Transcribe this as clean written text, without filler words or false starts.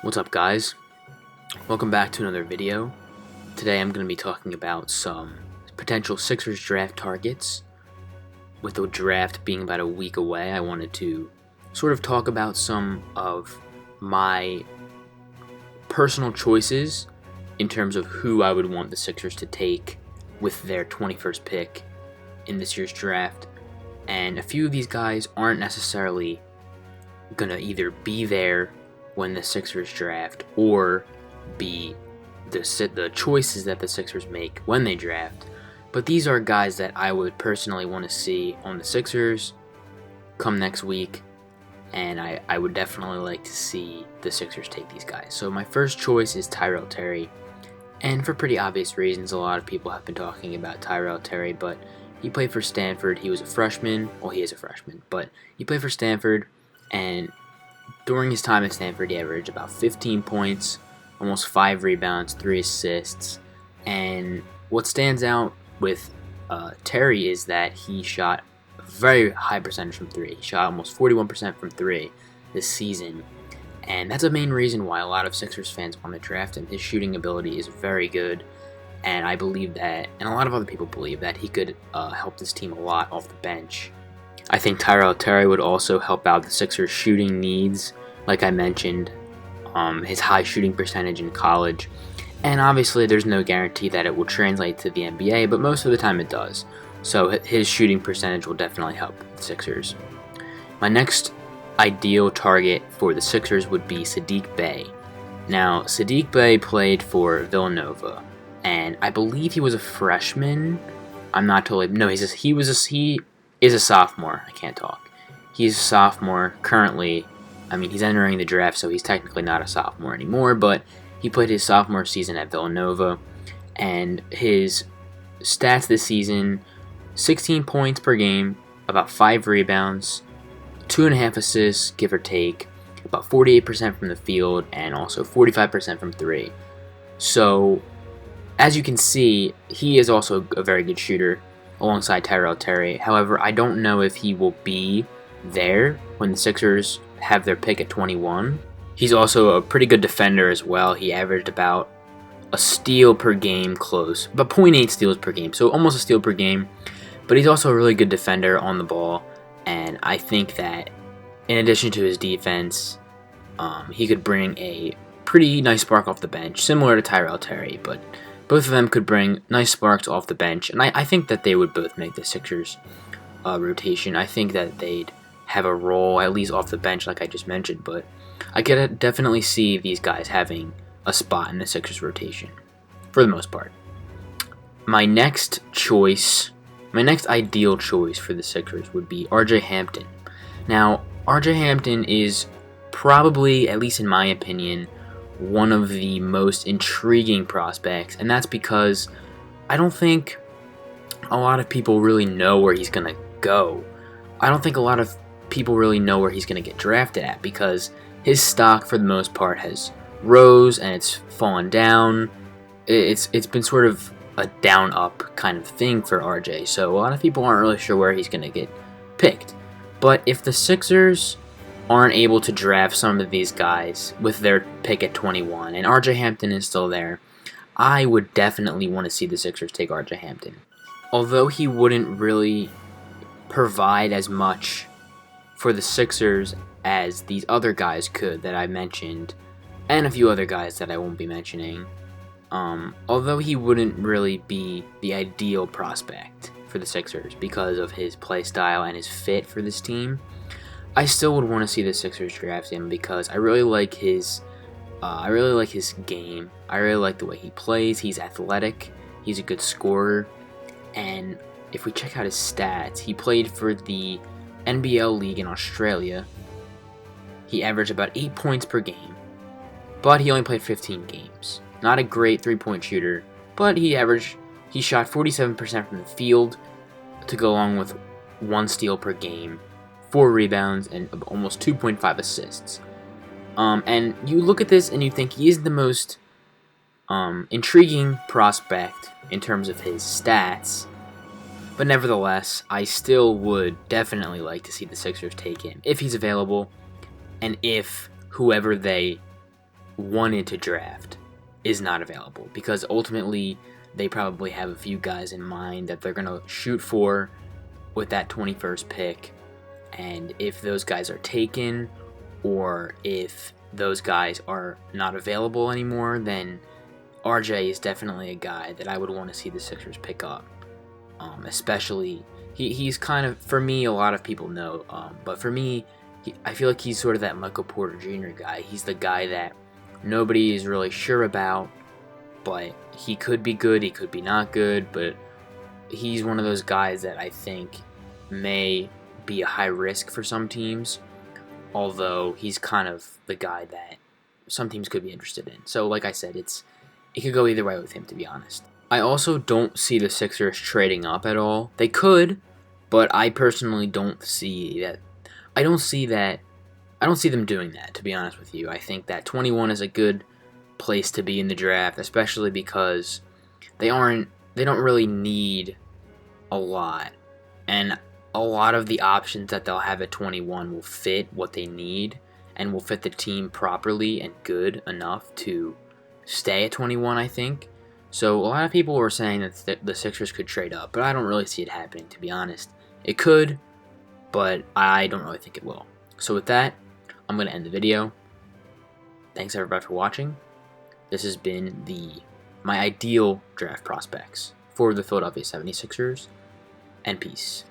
What's up, guys? Welcome back to another video. Today I'm going to be talking about some potential Sixers draft targets. With the draft being about a week away, I wanted to sort of talk about some of my personal choices in terms of who I would want the Sixers to take with their 21st pick in this year's draft. And a few of these guys aren't necessarily going to either be there when the Sixers draft or be the choices that the Sixers make when they draft. But these are guys that I would personally want to see on the Sixers come next week, and I would definitely like to see the Sixers take these guys. So my first choice is Tyrell Terry, and for pretty obvious reasons. A lot of people have been talking about Tyrell Terry, but he played for Stanford. He was a freshman. Well, he is a freshman, but he played for Stanford, and during his time at Stanford, he averaged about 15 points, almost 5 rebounds, 3 assists. And what stands out with Terry is that he shot a very high percentage from 3. He shot almost 41% from 3 this season. And that's a main reason why a lot of Sixers fans want to draft him. His shooting ability is very good. And I believe that, and a lot of other people believe that he could help this team a lot off the bench. I think Tyrell Terry would also help out the Sixers' shooting needs, like I mentioned, his high shooting percentage in college. And obviously there's no guarantee that it will translate to the NBA, but most of the time it does. So his shooting percentage will definitely help the Sixers. My next ideal target for the Sixers would be Saddiq Bey. Now, Saddiq Bey played for Villanova, and I believe he was a freshman. I'm not totally... No, he is a sophomore. I can't talk. He's a sophomore currently. I mean, he's entering the draft, so he's technically not a sophomore anymore, but he played his sophomore season at Villanova, and his stats this season: 16 points per game, about 5 rebounds, 2.5 assists, give or take, about 48% from the field, and also 45% from 3. So, as you can see, he is also a very good shooter alongside Tyrell Terry. However, I don't know if he will be there when the Sixers have their pick at 21. He's also a pretty good defender as well. He averaged about a steal per game close, about 0.8 steals per game, so almost a steal per game. But he's also a really good defender on the ball, and I think that in addition to his defense, he could bring a pretty nice spark off the bench, similar to Tyrell Terry, but both of them could bring nice sparks off the bench, and I think that they would both make the Sixers rotation. I think that they'd have a role, at least off the bench, like I just mentioned, but I could definitely see these guys having a spot in the Sixers rotation, for the most part. My next ideal choice for the Sixers would be RJ Hampton. Now, RJ Hampton is probably, at least in my opinion, one of the most intriguing prospects, and that's because I don't think a lot of people really know where he's going to go. I don't think a lot of people really know where he's going to get drafted at, because his stock for the most part has rose and it's fallen down. It's been sort of a down up kind of thing for RJ, so a lot of people aren't really sure where he's going to get picked. But if the Sixers aren't able to draft some of these guys with their pick at 21, and RJ Hampton is still there, I would definitely want to see the Sixers take RJ Hampton. Although he wouldn't really provide as much for the Sixers as these other guys could that I mentioned, and a few other guys that I won't be mentioning, although he wouldn't really be the ideal prospect for the Sixers because of his play style and his fit for this team, I still would want to see the Sixers draft him because I really like his game. I really like the way he plays. He's athletic. He's a good scorer. And if we check out his stats, he played for the NBL League in Australia. He averaged about 8 points per game, but he only played 15 games. Not a great three-point shooter, but he shot 47% from the field to go along with 1 steal per game, 4 rebounds, and almost 2.5 assists. And you look at this and you think he is the most intriguing prospect in terms of his stats, but nevertheless, I still would definitely like to see the Sixers take him if he's available, and if whoever they wanted to draft is not available, because ultimately they probably have a few guys in mind that they're going to shoot for with that 21st pick. And if those guys are taken, or if those guys are not available anymore, then RJ is definitely a guy that I would want to see the Sixers pick up. Especially, he's kind of, for me, a lot of people know, but for me, I feel like he's sort of that Michael Porter Jr. guy. He's the guy that nobody is really sure about, but he could be good, he could be not good, but he's one of those guys that I think may be a high risk for some teams, although he's kind of the guy that some teams could be interested in. So like I said, it could go either way with him, to be honest. I also don't see the Sixers trading up at all. They could, but I personally don't see that. I don't see them doing that, to be honest with you. I think that 21 is a good place to be in the draft, especially because they don't really need a lot, and a lot of the options that they'll have at 21 will fit what they need and will fit the team properly and good enough to stay at 21, I think. So a lot of people were saying that the Sixers could trade up, but I don't really see it happening, to be honest. It could, but I don't really think it will. So with that, I'm going to end the video. Thanks everybody for watching. This has been my ideal draft prospects for the Philadelphia 76ers, and peace.